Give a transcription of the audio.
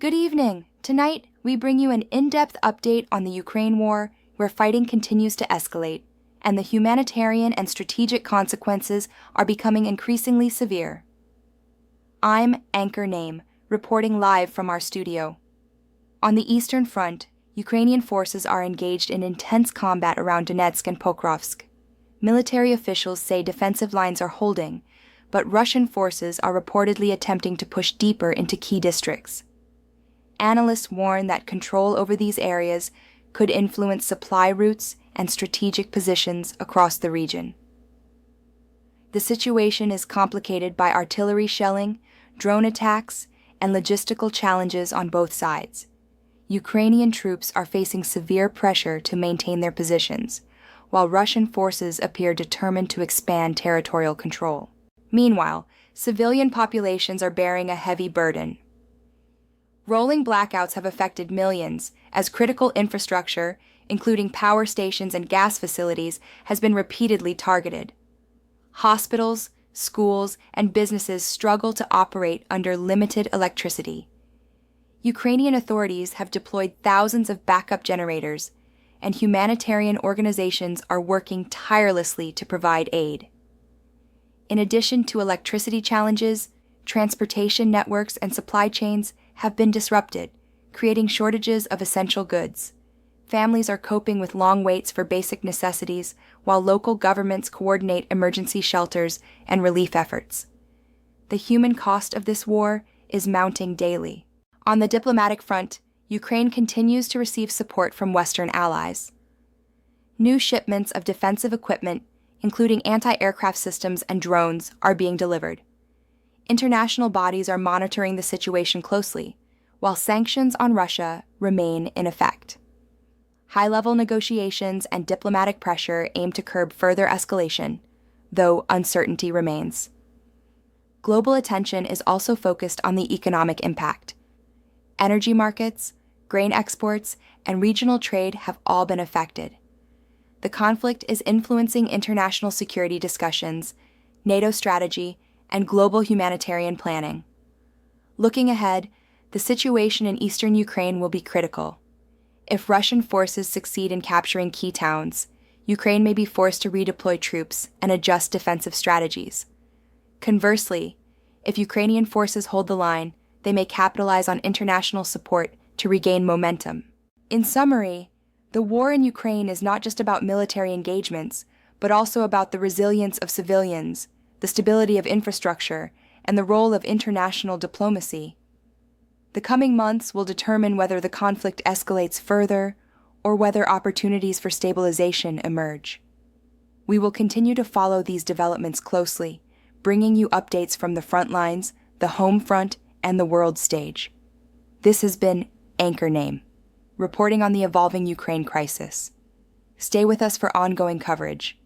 Good evening. Tonight, we bring you an in-depth update on the Ukraine war, where fighting continues to escalate, and the humanitarian and strategic consequences are becoming increasingly severe. I'm Anchor Name, reporting live from our studio. On the Eastern Front, Ukrainian forces are engaged in intense combat around Donetsk and Pokrovsk. Military officials say defensive lines are holding, but Russian forces are reportedly attempting to push deeper into key districts. Analysts warn that control over these areas could influence supply routes and strategic positions across the region. The situation is complicated by artillery shelling, drone attacks, and logistical challenges on both sides. Ukrainian troops are facing severe pressure to maintain their positions, while Russian forces appear determined to expand territorial control. Meanwhile, civilian populations are bearing a heavy burden. Rolling blackouts have affected millions, as critical infrastructure, including power stations and gas facilities, has been repeatedly targeted. Hospitals, schools, and businesses struggle to operate under limited electricity. Ukrainian authorities have deployed thousands of backup generators, and humanitarian organizations are working tirelessly to provide aid. In addition to electricity challenges, transportation networks and supply chains have been disrupted, creating shortages of essential goods. Families are coping with long waits for basic necessities, while local governments coordinate emergency shelters and relief efforts. The human cost of this war is mounting daily. On the diplomatic front, Ukraine continues to receive support from Western allies. New shipments of defensive equipment, including anti-aircraft systems and drones, are being delivered. International bodies are monitoring the situation closely, while sanctions on Russia remain in effect. High-level negotiations and diplomatic pressure aim to curb further escalation, though uncertainty remains. Global attention is also focused on the economic impact. Energy markets, grain exports, and regional trade have all been affected. The conflict is influencing international security discussions, NATO strategy, and global humanitarian planning. Looking ahead, the situation in eastern Ukraine will be critical. If Russian forces succeed in capturing key towns, Ukraine may be forced to redeploy troops and adjust defensive strategies. Conversely, if Ukrainian forces hold the line, they may capitalize on international support to regain momentum. In summary, the war in Ukraine is not just about military engagements, but also about the resilience of civilians, the stability of infrastructure, and the role of international diplomacy. The coming months will determine whether the conflict escalates further or whether opportunities for stabilization emerge. We will continue to follow these developments closely, bringing you updates from the front lines, the home front, and the world stage. This has been Anchor Name, reporting on the evolving Ukraine crisis. Stay with us for ongoing coverage.